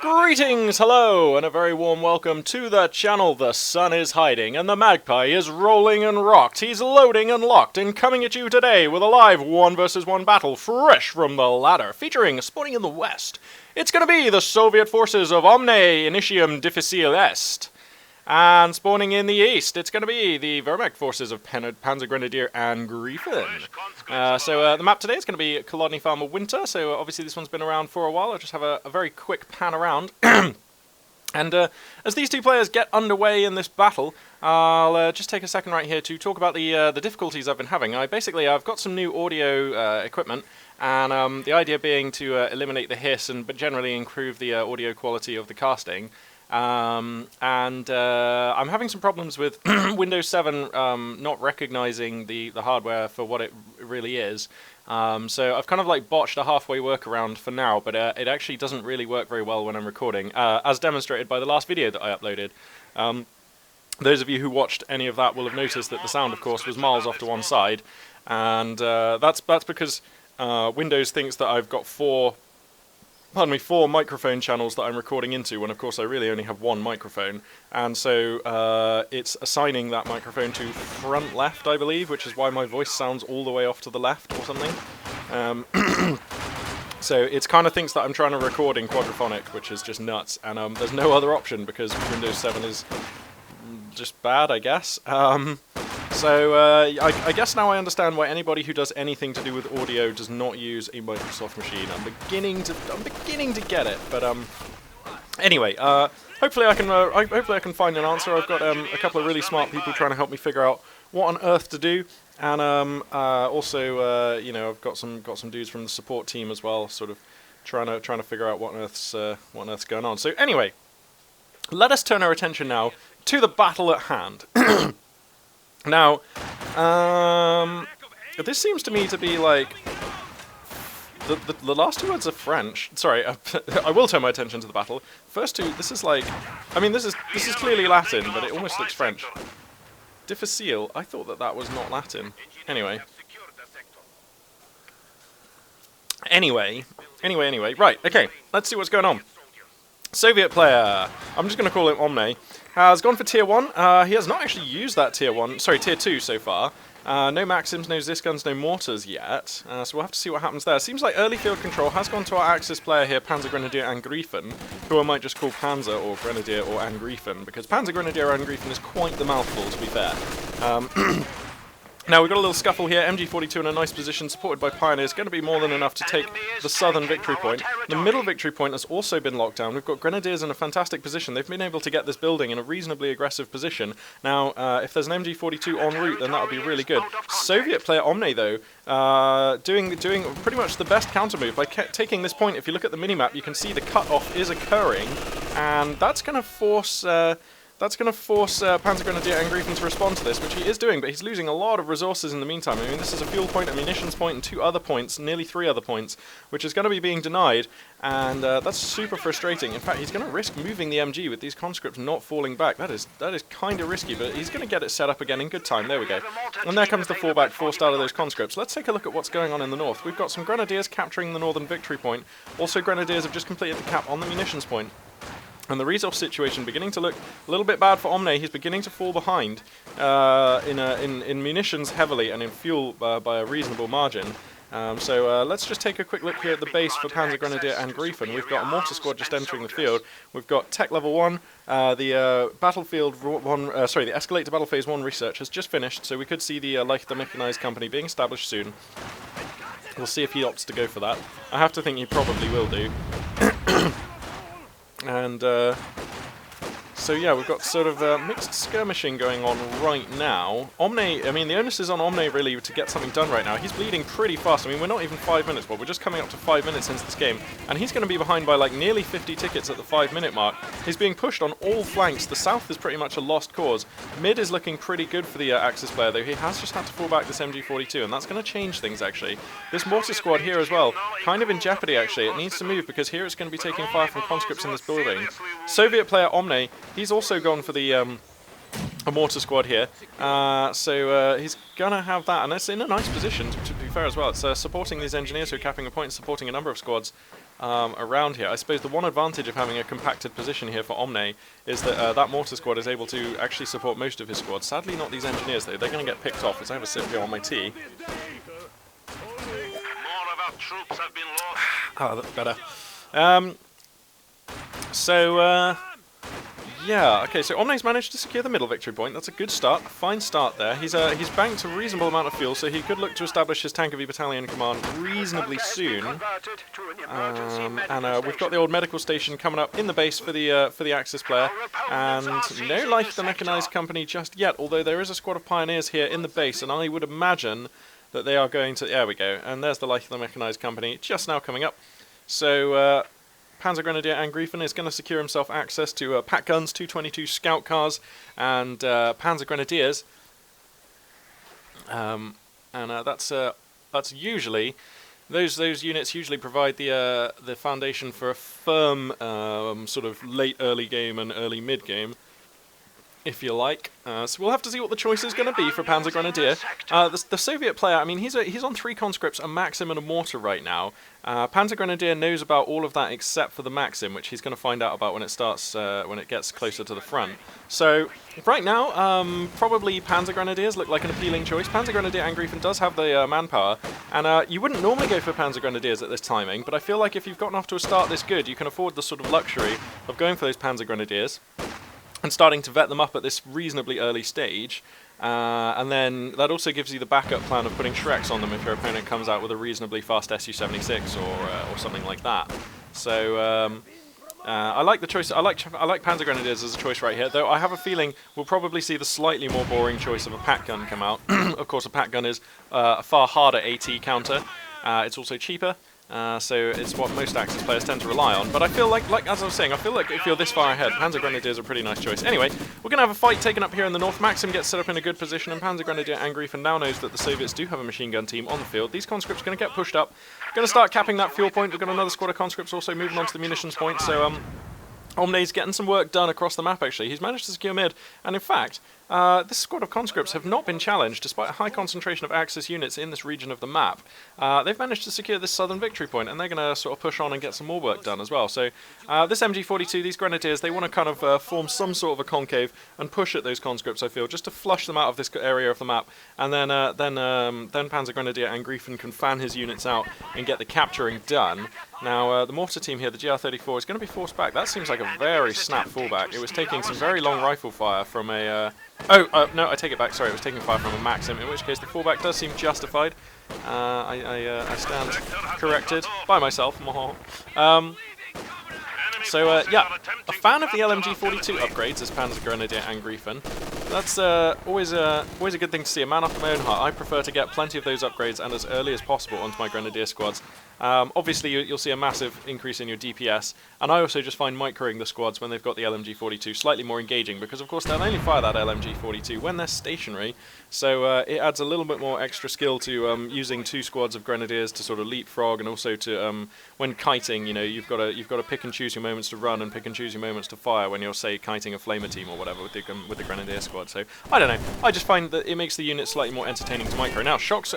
Greetings, hello, and a very warm welcome to the channel. The sun is hiding, and the magpie is rolling and rocked. He's loading and locked, and coming at you today with a live 1 vs 1 battle, fresh from the ladder, featuring, spawning in the west, it's gonna be the Soviet forces of Omne, Initium, Difficile Est. And spawning in the east, it's going to be the Wehrmacht forces of PanzerGrenadierAngriefen. So the map today is going to be Kolodny Farmer Winter, so obviously this one's been around for a while. I'll just have a very quick pan around. And as these two players get underway in this battle, I'll just take a second right here to talk about the difficulties I've been having. I've got some new audio equipment, and the idea being to eliminate the hiss but generally improve the audio quality of the casting. I'm having some problems with Windows 7 not recognizing the hardware for what it really is. So I've kind of like botched a halfway workaround for now, but it actually doesn't really work very well when I'm recording, as demonstrated by the last video that I uploaded. Those of you who watched any of that will have noticed that the sound, of course, was miles off to one side, and that's because Windows thinks that I've got four microphone channels that I'm recording into, when of course I really only have one microphone, and so it's assigning that microphone to front left, I believe, which is why my voice sounds all the way off to the left or something. So it kind of thinks that I'm trying to record in quadraphonic, which is just nuts, and there's no other option because Windows 7 is just bad, I guess. So I guess now I understand why anybody who does anything to do with audio does not use a Microsoft machine. I'm beginning to get it, but anyway, hopefully I can find an answer. I've got a couple of really smart people trying to help me figure out what on earth to do, and also you know, I've got some dudes from the support team as well, sort of trying to figure out what on earth's going on. So anyway, let us turn our attention now to the battle at hand. Now, this seems to me to be like the last two words are French. Sorry, I will turn my attention to the battle. First two, this is like, I mean, this is clearly Latin, but it almost looks French. Difficile, I thought that was not Latin. Anyway, right, okay, let's see what's going on. Soviet player, I'm just going to call him Omne, has gone for tier 1. He has not actually used that tier 2 so far. No Maxims, no Zisguns, no Mortars yet, so we'll have to see what happens there. Seems like early field control has gone to our Axis player here, PanzerGrenadierAngriefen, who I might just call Panzer or Grenadier or Angriefen, because PanzerGrenadierAngriefen is quite the mouthful, to be fair. Now we've got a little scuffle here, MG42 in a nice position, supported by Pioneers, going to be more than enough to take the southern victory point. The middle victory point has also been locked down. We've got Grenadiers in a fantastic position. They've been able to get this building in a reasonably aggressive position. Now, if there's an MG42 en route, then that would be really good. Soviet player Omne, though, doing pretty much the best counter move. By taking this point, if you look at the minimap, you can see the cut-off is occurring, and that's going to force... PanzerGrenadierAngriefen to respond to this, which he is doing, but he's losing a lot of resources in the meantime. I mean, this is a fuel point, a munitions point, and 2 other points, nearly 3 other points, which is going to be being denied, and that's super frustrating. In fact, he's going to risk moving the MG with these conscripts not falling back. That is kind of risky, but he's going to get it set up again in good time. There we go. And there comes the fallback forced out of those conscripts. Let's take a look at what's going on in the north. We've got some Grenadiers capturing the northern victory point. Also, Grenadiers have just completed the cap on the munitions point. And the resource situation beginning to look a little bit bad for Omne. He's beginning to fall behind in munitions heavily and in fuel by a reasonable margin. So let's just take a quick look here at the base for PanzerGrenadierAngriefen. We've got a mortar squad just entering the field. We've got Tech Level 1. The Battlefield 1, the Escalate to Battle Phase 1 research has just finished, so we could see the Leichter Mechanized Company being established soon. We'll see if he opts to go for that. I have to think he probably will do. And so yeah, we've got sort of mixed skirmishing going on right now. Omne, I mean, the onus is on Omne really to get something done right now. He's bleeding pretty fast. I mean, we're not even 5 minutes, but we're just coming up to 5 minutes into this game, and he's going to be behind by like nearly 50 tickets at the 5-minute mark. He's being pushed on all flanks. The south is pretty much a lost cause. Mid is looking pretty good for the Axis player, though he has just had to fall back this MG42, and that's going to change things actually. This mortar squad here as well, kind of in jeopardy actually. It needs to move because here it's going to be taking fire from conscripts in this building. Soviet player Omne, he's also gone for the a mortar squad here, so he's gonna have that, and it's in a nice position to be fair as well. It's supporting these engineers who are capping a point, supporting a number of squads. around here. I suppose the one advantage of having a compacted position here for Omne is that that mortar squad is able to actually support most of his squad. Sadly not these engineers though, they're going to get picked off as I have a sip here on my tea. Troops have been lost. Ah, that's better. Yeah, okay, so Omne's managed to secure the middle victory point. That's a good start, a fine start there. He's banked a reasonable amount of fuel, so he could look to establish his Tank of E Battalion command reasonably soon. And we've got the old medical station coming up in the base for the Axis player, and no Life of the Mechanized Company just yet, although there is a squad of pioneers here in the base, and I would imagine that they are going to... There we go, and there's the Life of the Mechanized Company just now coming up. So, PanzerGrenadierAngriefen is going to secure himself access to pack guns, 222 scout cars, and Panzer Grenadiers. That's usually... Those units usually provide the foundation for a firm sort of late early game and early mid game, if you like. So we'll have to see what the choice is going to be for Panzer Grenadier. The Soviet player, I mean, he's on 3 conscripts, a Maxim and a mortar right now. Panzer Grenadier knows about all of that except for the Maxim, which he's going to find out about when it gets closer to the front. So right now, probably Panzer Grenadiers look like an appealing choice. Panzer GrenadierAngriefen does have the manpower, and you wouldn't normally go for Panzer Grenadiers at this timing, but I feel like if you've gotten off to a start this good, you can afford the sort of luxury of going for those Panzer Grenadiers and starting to vet them up at this reasonably early stage. And then that also gives you the backup plan of putting Shreks on them if your opponent comes out with a reasonably fast Su-76 or something like that. So I like the choice. I like Panzer Grenadiers as a choice right here, though I have a feeling we'll probably see the slightly more boring choice of a pack gun come out. Of course, a pack gun is a far harder AT counter. It's also cheaper. So it's what most Axis players tend to rely on. But I feel like as I was saying, I feel like if you're this far ahead, Panzer Grenadier is a pretty nice choice. Anyway, we're going to have a fight taken up here in the north. Maxim gets set up in a good position, and Panzer GrenadierAngriefen now knows that the Soviets do have a machine gun team on the field. These conscripts are going to get pushed up. Going to start capping that fuel point. We've got another squad of conscripts also moving on to the munitions point. So Omne's getting some work done across the map, actually. He's managed to secure mid, and in fact, this squad of conscripts have not been challenged, despite a high concentration of Axis units in this region of the map. They've managed to secure this southern victory point, and they're going to sort of push on and get some more work done as well. So this MG42, these Grenadiers, they want to kind of form some sort of a concave and push at those conscripts, I feel, just to flush them out of this area of the map, and then Panzer GrenadierAngriefen can fan his units out and get the capturing done. Now, the mortar team here, the GR34, is going to be forced back. That seems like a very snap fallback. It was taking some very long rifle fire from a... no, I take it back. Sorry, it was taking fire from a Maxim, in which case the fallback does seem justified. I stand corrected by myself. Yeah, a fan of the LMG42 upgrades as Panzer GrenadierAngriefen. That's always a good thing to see. A man after my own heart. I prefer to get plenty of those upgrades and as early as possible onto my Grenadier squads. Obviously, you'll see a massive increase in your DPS, and I also just find microing the squads when they've got the LMG42 slightly more engaging, because of course they'll only fire that LMG42 when they're stationary, so it adds a little bit more extra skill to using 2 squads of Grenadiers to sort of leapfrog, and also to when kiting, you know, you've got to pick and choose your moments to run and pick and choose your moments to fire when you're, say, kiting a flamer team or whatever with the Grenadier squad. So I don't know, I just find that it makes the unit slightly more entertaining to micro. Now, shock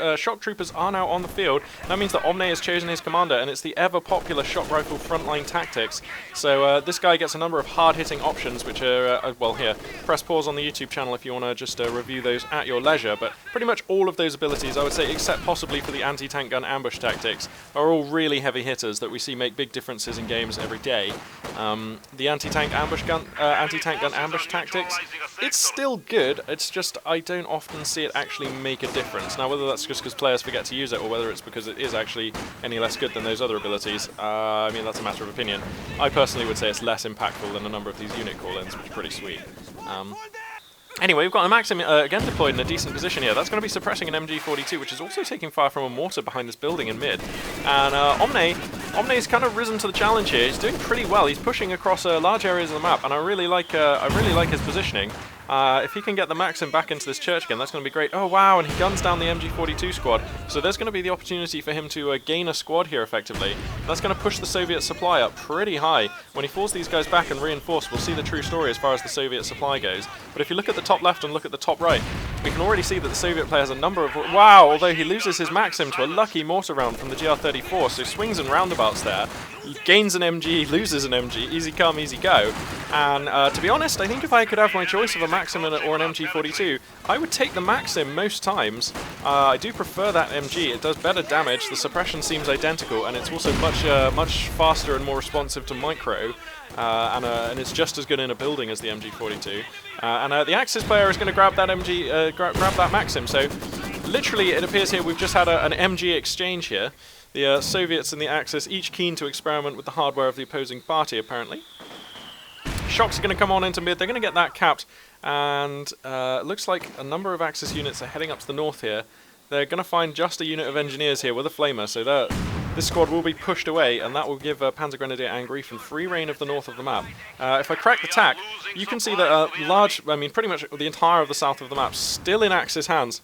troopers are now on the field. That means that Omne has chosen his commander, and it's the ever popular shock rifle frontline tactics. So this guy gets a number of hard-hitting options, which are well, here, press pause on the YouTube channel if you want to just review those at your leisure. But pretty much all of those abilities, I would say, except possibly for the anti-tank gun ambush tactics, are all really heavy hitters that we see make big differences in games every day. The anti-tank gun ambush tactics, it's still good. It's just I don't often see it actually make a difference. Now, whether that's just because players forget to use it, or whether it's because it is actually any less good than those other abilities, I mean, that's a matter of opinion. I personally would say it's less impactful than a number of these unit call-ins, which are pretty sweet. Anyway, we've got a Maxim again deployed in a decent position here. That's going to be suppressing an MG42, which is also taking fire from a mortar behind this building in mid. And Omne's kind of risen to the challenge here. He's doing pretty well. He's pushing across large areas of the map, and I really like his positioning. If he can get the Maxim back into this church again, that's going to be great. Oh wow, and he guns down the MG42 squad. So there's going to be the opportunity for him to gain a squad here effectively. That's going to push the Soviet supply up pretty high. When he falls these guys back and reinforce, we'll see the true story as far as the Soviet supply goes. But if you look at the top left and look at the top right, we can already see that the Soviet player has a number of... Wow, although he loses his Maxim to a lucky mortar round from the GR-34, so swings and roundabouts there. Gains an MG, loses an MG, easy come, easy go. And to be honest, I think if I could have my choice of a Maxim or an MG42, I would take the Maxim most times. I do prefer that MG, it does better damage, the suppression seems identical, and it's also much faster and more responsive to micro. And it's just as good in a building as the MG42. And the Axis player is going to grab that grab that Maxim. So literally, it appears here we've just had an MG exchange here. The Soviets and the Axis each keen to experiment with the hardware of the opposing party, apparently. Shocks are going to come on into mid. They're going to get that capped, and it looks like a number of Axis units are heading up to the north here. They're going to find just a unit of engineers here with a flamer, so this squad will be pushed away, and that will give PanzerGrenadierAngriefen free reign of the north of the map. If I correct the tack, you can see that pretty much the entire of the south of the map still in Axis hands.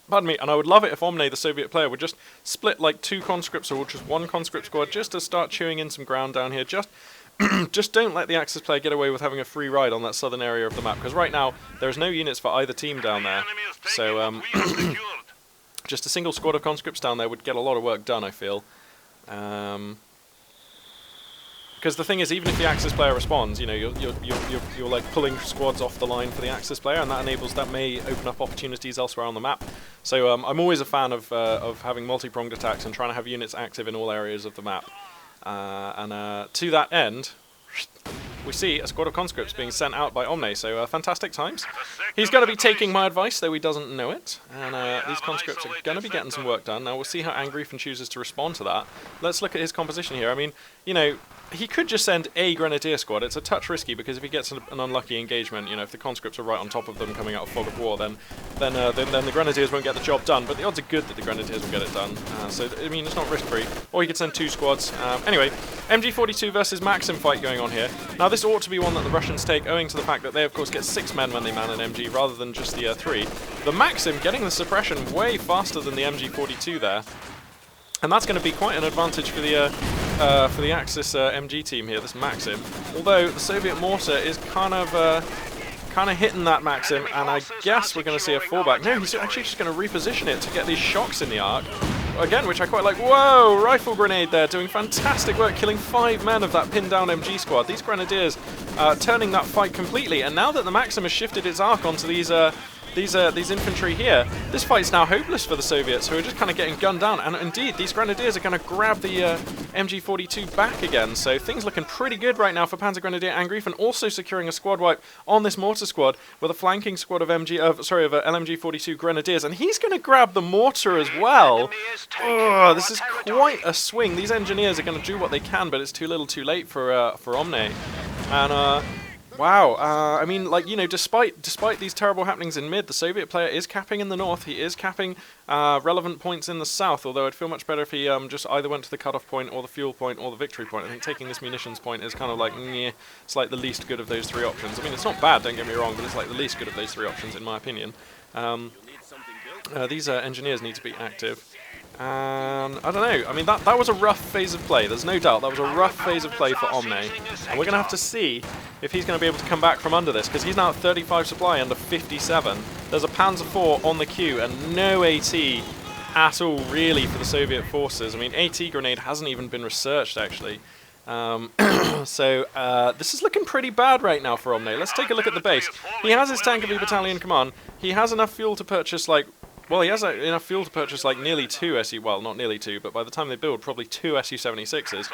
Pardon me, and I would love it if Omne, the Soviet player, would just split like 2 conscripts or just 1 conscript squad just to start chewing in some ground down here. Just don't let the Axis player get away with having a free ride on that southern area of the map, because right now there's no units for either team down there. So just a single squad of conscripts down there would get a lot of work done, I feel. Because the thing is, even if the Axis player responds, you know, you're like pulling squads off the line for the Axis player, and that may open up opportunities elsewhere on the map. So I'm always a fan of having multi-pronged attacks and trying to have units active in all areas of the map. To that end, we see a squad of conscripts being sent out by Omne, so fantastic times. He's going to be taking my advice, though he doesn't know it, and these conscripts are going to be getting some work done. Now we'll see how Angriefen chooses to respond to that. Let's look at his composition here. I mean, you know, he could just send a Grenadier squad. It's a touch risky, because if he gets an unlucky engagement, you know, if the conscripts are right on top of them coming out of fog of war, then the Grenadiers won't get the job done. But the odds are good that the Grenadiers will get it done. So, I mean, it's not risk-free. Or he could send 2 squads. Anyway, MG42 versus Maxim fight going on here. Now, this ought to be one that the Russians take, owing to the fact that they, of course, get 6 men when they man an MG, rather than just the 3. The Maxim getting the suppression way faster than the MG42 there. And that's going to be quite an advantage for the Axis MG team here, this Maxim. Although the Soviet mortar is kind of hitting that Maxim, and I guess we're going to see a fallback. No, he's actually just going to reposition it to get these shocks in the arc. Again, which I quite like. Whoa! Rifle grenade there, doing fantastic work, killing 5 men of that pinned down MG squad. These Grenadiers turning that fight completely, and now that the Maxim has shifted its arc onto these infantry here, this fight's now hopeless for the Soviets, who are just kind of getting gunned down. And indeed, these Grenadiers are going to grab the MG42 back again. So things looking pretty good right now for PanzerGrenadierAngriefen, also securing a squad wipe on this mortar squad with a flanking squad of LMG42 Grenadiers, and he's going to grab the mortar as well. Oh, this is quite a swing. These engineers are going to do what they can, but it's too little, too late for Omne. And wow, I mean, like, you know, despite these terrible happenings in mid, the Soviet player is capping in the north. He is capping relevant points in the south, although I'd feel much better if he just either went to the cutoff point or the fuel point or the victory point. I think taking this munitions point is kind of like, it's like the least good of those 3 options. I mean, it's not bad, don't get me wrong, but it's like the least good of those 3 options, in my opinion. These engineers need to be active. I don't know, I mean, that was a rough phase of play, there's no doubt. That was a rough phase of play for Omne, and we're going to have to see if he's going to be able to come back from under this, because he's now at 35 supply under 57. There's a Panzer IV on the queue, and no AT at all, really, for the Soviet forces. I mean, AT grenade hasn't even been researched, actually. So this is looking pretty bad right now for Omne. Let's take a look at the base. He has his tank of the battalion command. He has enough fuel to purchase, like, well, he has enough fuel to purchase like nearly 2 SU, well, not nearly 2, but by the time they build, probably 2 Su-76s.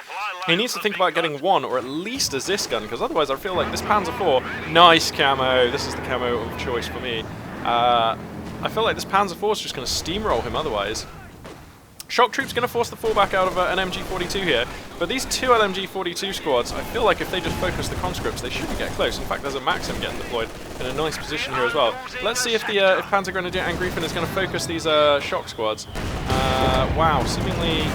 He needs to think about getting 1, or at least a Zis gun, because otherwise I feel like this Panzer IV, nice camo, this is the camo of choice for me. I feel like this Panzer IV is just going to steamroll him otherwise. Shock Troop's going to force the fallback out of an MG42 here, but these 2 LMG42 squads, I feel like if they just focus the conscripts, they shouldn't get close. In fact, there's a Maxim getting deployed in a nice position here as well. Let's see if if PanzerGrenadierAngriefen is going to focus these shock squads. Wow, seemingly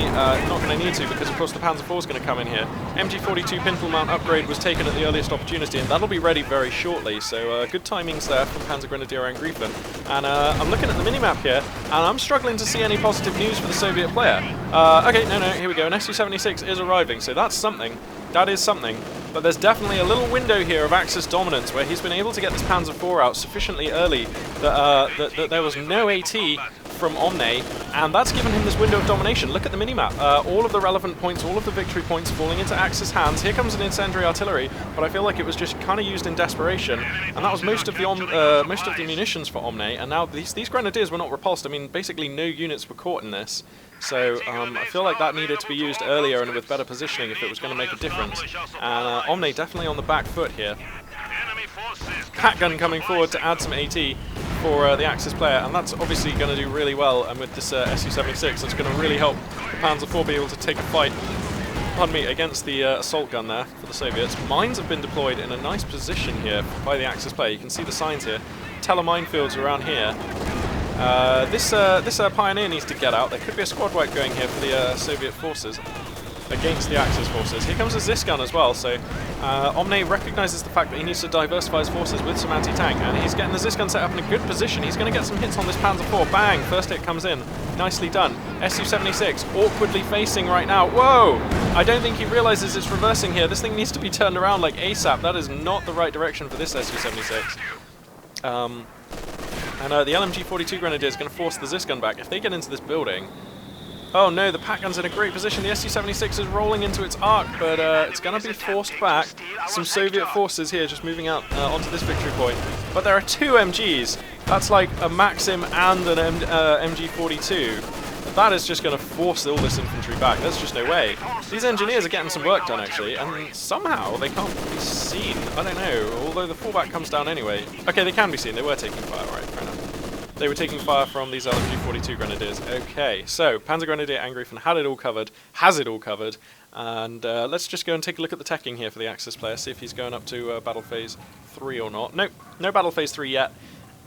not going to need to, because of course the Panzer IV is going to come in here. MG42 pintle mount upgrade was taken at the earliest opportunity, and that'll be ready very shortly, so good timings there from PanzerGrenadierAngriefen. And I'm looking at the minimap here, and I'm struggling to see any positive news for the Soviet player. Okay, no, here we go, an Su-76 is arriving, so that's something. That is something. But there's definitely a little window here of Axis dominance where he's been able to get this Panzer IV out sufficiently early that there was no AT from Omne, and that's given him this window of domination. Look at the minimap. All of the relevant points, all of the victory points falling into Axis hands. Here comes an incendiary artillery, but I feel like it was just kind of used in desperation, and that was most of the munitions for Omne, and now these grenadiers were not repulsed. I mean, basically no units were caught in this. So I feel like that needed to be used earlier and with better positioning if it was going to make a difference. And Omne definitely on the back foot here. Pat gun coming forward to add some AT for the Axis player, and that's obviously going to do really well. And with this Su-76, that's going to really help the Panzer IV be able to take a fight, pardon me, against the assault gun there for the Soviets. Mines have been deployed in a nice position here by the Axis player. You can see the signs here. Teleminefields around here. This Pioneer needs to get out. There could be a squad wipe going here for the Soviet forces against the Axis forces. Here comes a Zis gun as well, so Omne recognises the fact that he needs to diversify his forces with some anti-tank, and he's getting the Zis gun set up in a good position. He's going to get some hits on this Panzer IV. Bang! First hit comes in. Nicely done. Su-76 awkwardly facing right now. Whoa! I don't think he realises it's reversing here. This thing needs to be turned around like ASAP. That is not the right direction for this Su-76. And the LMG-42 Grenadier is going to force the Zis gun back. If they get into this building... Oh no, the Pat gun's in a great position. The Su-76 is rolling into its arc, but it's going to be forced back. Some Soviet forces here just moving out onto this victory point. But there are two MGs. That's like a Maxim and an MG-42. That is just going to force all this infantry back. There's just no way. These engineers are getting some work done, actually, and somehow they can't be seen. I don't know, although the fallback comes down anyway. Okay, they can be seen. They were taking fire, right? Fair enough. They were taking fire from these LMG-42 Grenadiers. Okay, so PanzerGrenadierAngriefen had it all covered, has it all covered, and let's just go and take a look at the teching here for the Axis player, see if he's going up to Battle Phase 3 or not. Nope, no Battle Phase 3 yet.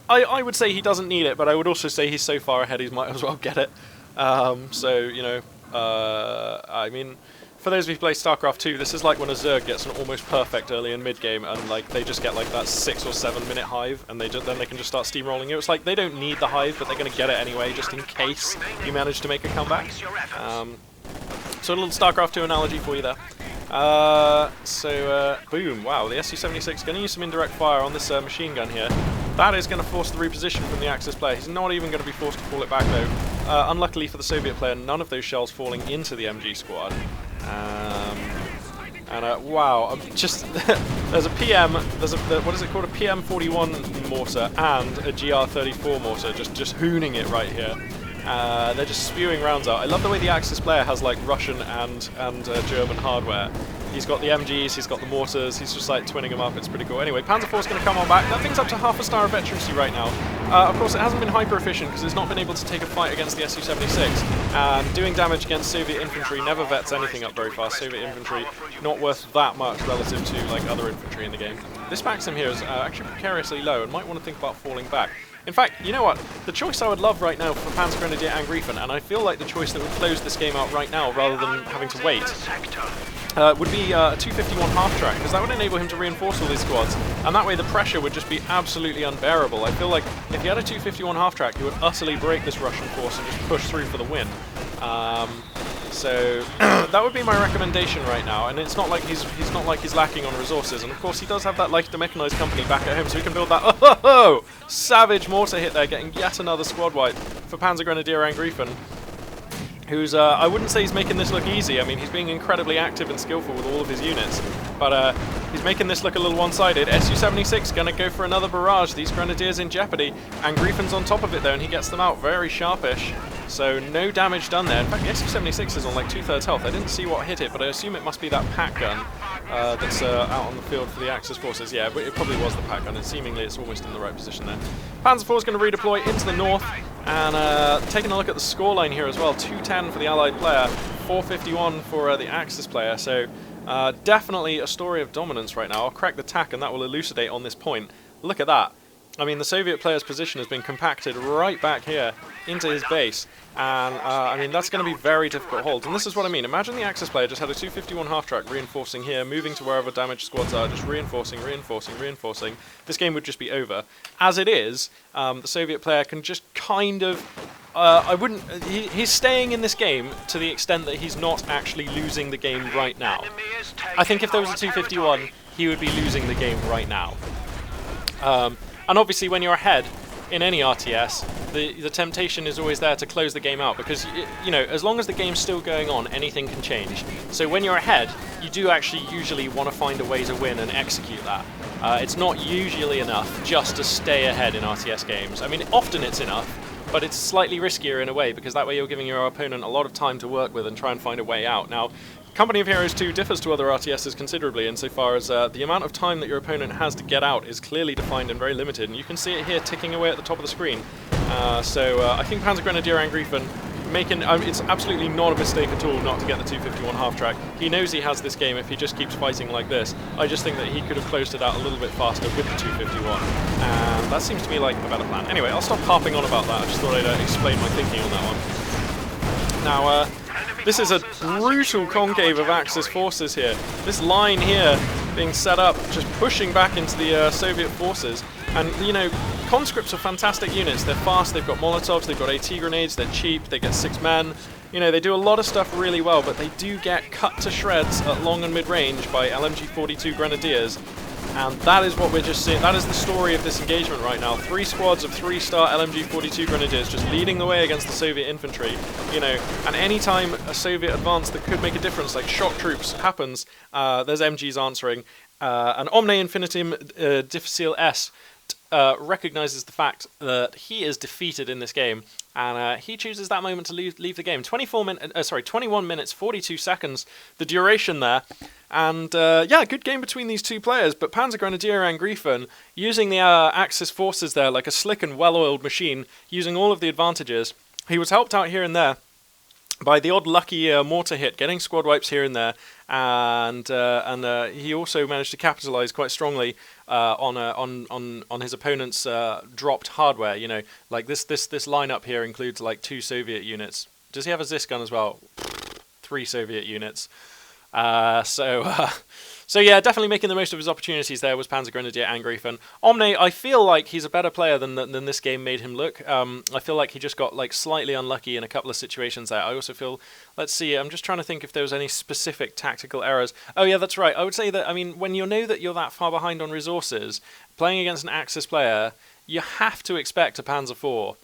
I would say he doesn't need it, but I would also say he's so far ahead he might as well get it. So, you know, I mean... For those of you who play StarCraft 2, this is like when a Zerg gets an almost perfect early and mid game, and like they just get like that 6 or 7 minute hive, and then they can just start steamrolling you. It's like they don't need the hive, but they're going to get it anyway, just in case you manage to make a comeback. So a little StarCraft 2 analogy for you there. Boom! Wow, the Su-76 going to use some indirect fire on this machine gun here. That is going to force the reposition from the Axis player. He's not even going to be forced to fall it back though. Unluckily for the Soviet player, none of those shells falling into the MG squad. Wow, there's a PM, what is it called, a PM41 mortar and a GR34 mortar just hooning it right here. They're just spewing rounds out. I love the way the Axis player has like Russian and German hardware. He's got the MGs, he's got the mortars, he's just like twinning them up, it's pretty cool. Anyway, Panzer IV's going to come on back. That thing's up to half a star of veterancy right now. Of course, it hasn't been hyper efficient because it's not been able to take a fight against the Su-76. And doing damage against Soviet infantry never vets anything up very fast. Soviet infantry not worth that much relative to like other infantry in the game. This Maxim here is actually precariously low and might want to think about falling back. In fact, you know what? The choice I would love right now for PanzerGrenadierAngriefen, and I feel like the choice that would close this game out right now rather than having to wait, would be a 251 half-track, because that would enable him to reinforce all these squads, and that way the pressure would just be absolutely unbearable. I feel like if he had a 251 half-track, he would utterly break this Russian force and just push through for the win. So that would be my recommendation right now, and it's not like he's lacking on resources, and of course he does have that like the mechanized company back at home, so he can build that. Oh, savage mortar hit there, getting yet another squad wipe for PanzerGrenadierAngriefen, who's I wouldn't say he's making this look easy. I mean, he's being incredibly active and skillful with all of his units, but he's making this look a little one-sided. Su-76 gonna go for another barrage. These grenadiers in jeopardy. Angriefen's on top of it though, and he gets them out very sharpish. So no damage done there. In fact, the Su-76 is on like 2/3 health. I didn't see what hit it, but I assume it must be that Pat gun that's out on the field for the Axis forces. Yeah, but it probably was the Pat gun, and seemingly it's almost in the right position there. Panzer IV is going to redeploy into the north, and taking a look at the scoreline here as well. 210 for the Allied player, 451 for the Axis player. So definitely a story of dominance right now. I'll crack the tack, and that will elucidate on this point. Look at that. I mean, the Soviet player's position has been compacted right back here into his base, and I mean, that's going to be very difficult holds. And this is what I mean. Imagine the Axis player just had a 251 half-track reinforcing here, moving to wherever damaged squads are, just reinforcing, reinforcing, reinforcing. This game would just be over. As it is, the Soviet player can just kind of... he's staying in this game to the extent that he's not actually losing the game right now. I think if there was a 251, he would be losing the game right now. And obviously when you're ahead in any RTS, the temptation is always there to close the game out, because, you know, as long as the game's still going on, anything can change. So when you're ahead, you do actually usually want to find a way to win and execute that. It's not usually enough just to stay ahead in RTS games. I mean, often it's enough, but it's slightly riskier in a way, because that way you're giving your opponent a lot of time to work with and try and find a way out. Now, Company of Heroes 2 differs to other RTSs considerably insofar as the amount of time that your opponent has to get out is clearly defined and very limited, and you can see it here ticking away at the top of the screen. So I think PanzerGrenadierAngriefen making... it's absolutely not a mistake at all not to get the 251 half-track. He knows he has this game if he just keeps fighting like this. I just think that he could have closed it out a little bit faster with the 251, and that seems to me like a better plan. Anyway, I'll stop harping on about that. I just thought I'd explain my thinking on that one. Now, this is a brutal concave of Axis forces here. This line here being set up, just pushing back into the Soviet forces. And, you know, conscripts are fantastic units. They're fast, they've got Molotovs, they've got AT grenades, they're cheap, they get 6 men. You know, they do a lot of stuff really well, but they do get cut to shreds at long and mid-range by LMG-42 Grenadiers. And that is what we're just seeing. That is the story of this engagement right now. 3 squads of 3-star LMG-42 Grenadiers just leading the way against the Soviet infantry. You know, and any time a Soviet advance that could make a difference, like shock troops, happens, there's MGs answering. And Omne Infinitum Difficile S recognizes the fact that he is defeated in this game, and he chooses that moment to leave the game. 21 minutes, 42 seconds, the duration there. And yeah, good game between these two players, but PanzerGrenadierAngriefen, using the Axis forces there like a slick and well-oiled machine, using all of the advantages. He was helped out here and there by the odd lucky mortar hit, getting squad wipes here and there, and he also managed to capitalize quite strongly on his opponent's dropped hardware. You know, like this lineup here includes like 2 Soviet units. Does he have a Zis gun as well? 3 Soviet units. So yeah, definitely making the most of his opportunities there was PanzerGrenadierAngriefen. Omne, I feel like he's a better player than this game made him look. I feel like he just got like slightly unlucky in a couple of situations there. I also feel, let's see, I'm just trying to think if there was any specific tactical errors. Oh yeah, that's right. I would say that, I mean, when you know that you're that far behind on resources, playing against an Axis player, you have to expect a Panzer IV.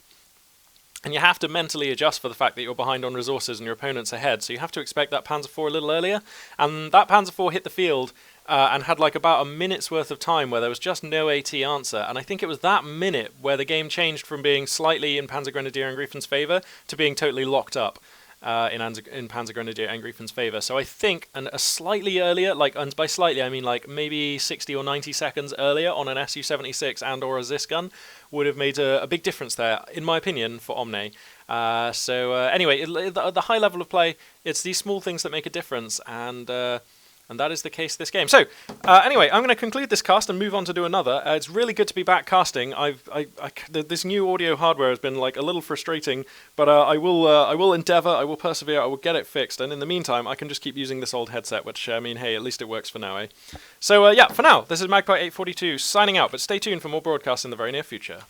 And you have to mentally adjust for the fact that you're behind on resources and your opponent's ahead. So you have to expect that Panzer IV a little earlier. And that Panzer IV hit the field and had like about a minute's worth of time where there was just no AT answer. And I think it was that minute where the game changed from being slightly in PanzerGrenadierAngriefen's favour to being totally locked up in PanzerGrenadierAngriefen's favour. So I think a slightly earlier, like, and by slightly I mean like maybe 60 or 90 seconds earlier on an Su-76 and or a Zis gun would have made a big difference there, in my opinion, for Omne. Anyway, the high level of play, it's these small things that make a difference, and that is the case this game. So, anyway, I'm going to conclude this cast and move on to do another. It's really good to be back casting. This new audio hardware has been like a little frustrating, but I will endeavour, I will persevere, I will get it fixed, and in the meantime, I can just keep using this old headset, which, I mean, hey, at least it works for now, eh? So, yeah, for now, this is Magpie842 signing out, but stay tuned for more broadcasts in the very near future.